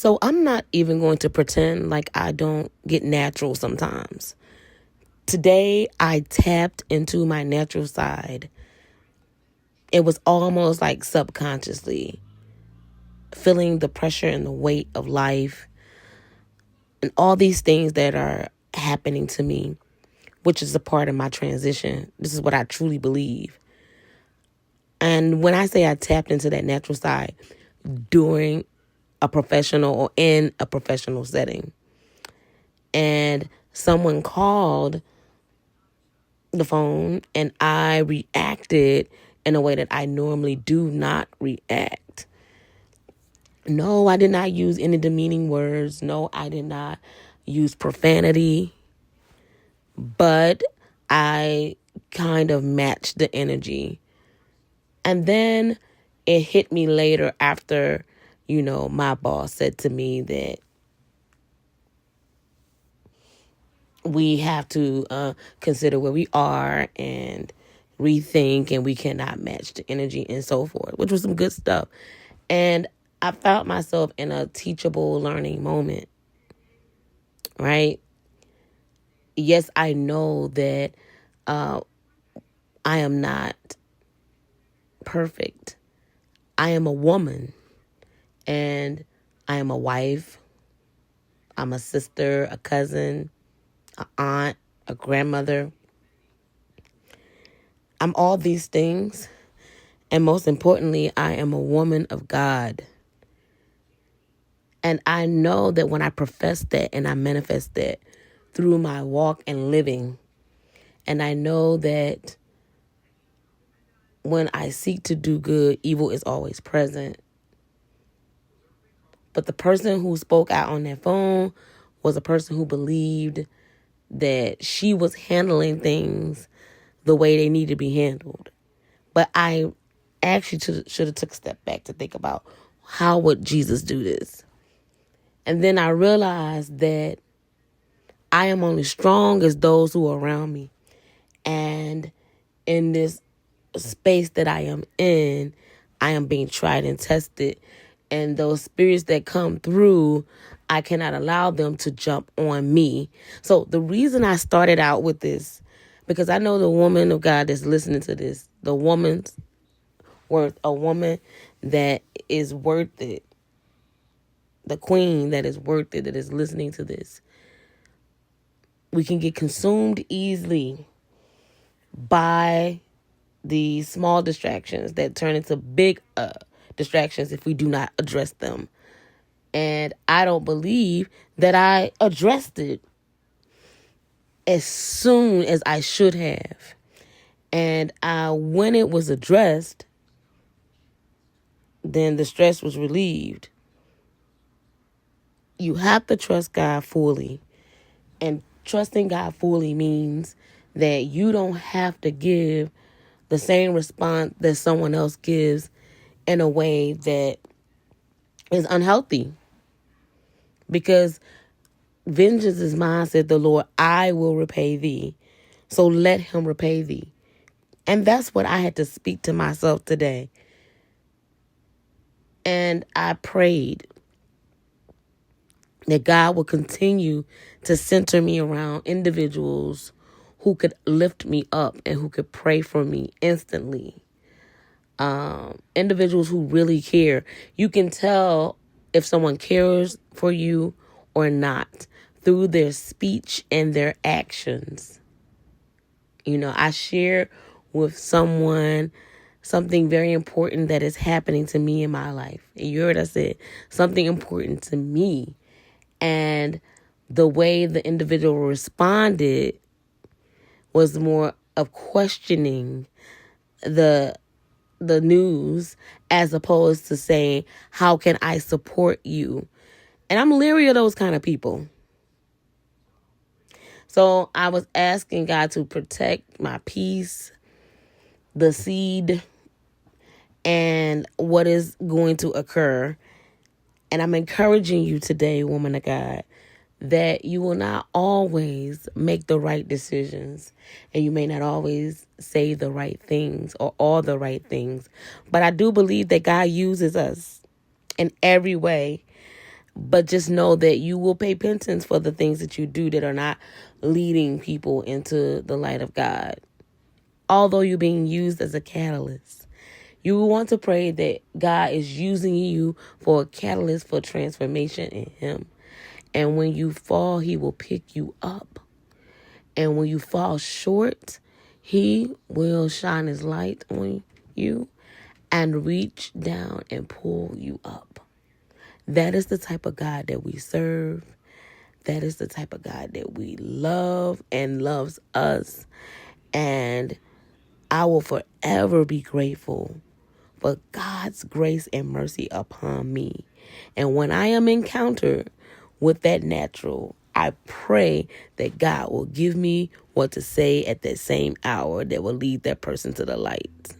So I'm not even going to pretend like I don't get natural sometimes. Today, I tapped into my natural side. It was almost like subconsciously feeling the pressure and the weight of life and all these things that are happening to me, which is a part of my transition. This is what I truly believe. And when I say I tapped into that natural side during a professional or in a professional setting, and someone called the phone and I reacted in a way that I normally do not react. No, I did not use any demeaning words. No, I did not use profanity. But I kind of matched the energy. And then it hit me later after, my boss said to me that we have to consider where we are and rethink, and we cannot match the energy and so forth, which was some good stuff. And I found myself in a teachable learning moment, right? Yes, I know that I am not perfect. I am a woman, and I am a wife. I'm a sister, a cousin, an aunt, a grandmother. I'm all these things. And most importantly, I am a woman of God. And I know that when I profess that and I manifest that through my walk and living, and I know that when I seek to do good, evil is always present. But the person who spoke out on that phone was a person who believed that she was handling things the way they need to be handled. But I actually should have took a step back to think about, how would Jesus do this? And then I realized that I am only strong as those who are around me. And in this space that I am in, I am being tried and tested. And those spirits that come through, I cannot allow them to jump on me. So the reason I started out with this, because I know the woman of God that's listening to this, the woman's worth, a woman that is worth it, the queen that is worth it, that is listening to this. We can get consumed easily by the small distractions that turn into big distractions if we do not address them. And I don't believe that I addressed it as soon as I should have. And when it was addressed, then the stress was relieved. You have to trust God fully. And trusting God fully means that you don't have to give the same response that someone else gives in a way that is unhealthy. Because vengeance is mine, said the Lord, I will repay thee. So let him repay thee. And that's what I had to speak to myself today. And I prayed that God will continue to center me around individuals who could lift me up and who could pray for me instantly. Individuals who really care. You can tell if someone cares for you or not through their speech and their actions. I share with someone something very important that is happening to me in my life. And you heard I said something important to me. And the way the individual responded was more of questioning the news as opposed to saying, how can I support you? And I'm leery of those kind of people. So I was asking God to protect my peace, the seed, and what is going to occur. And I'm encouraging you today, woman of God, that you will not always make the right decisions, and you may not always say the right things or all the right things. But I do believe that God uses us in every way. But just know that you will pay penance for the things that you do that are not leading people into the light of God. Although you're being used as a catalyst, you want to pray that God is using you for a catalyst for transformation in Him. And when you fall, He will pick you up. And when you fall short, He will shine His light on you and reach down and pull you up. That is the type of God that we serve. That is the type of God that we love and loves us. And I will forever be grateful for God's grace and mercy upon me. And when I am encountered with that natural, I pray that God will give me what to say at that same hour that will lead that person to the light.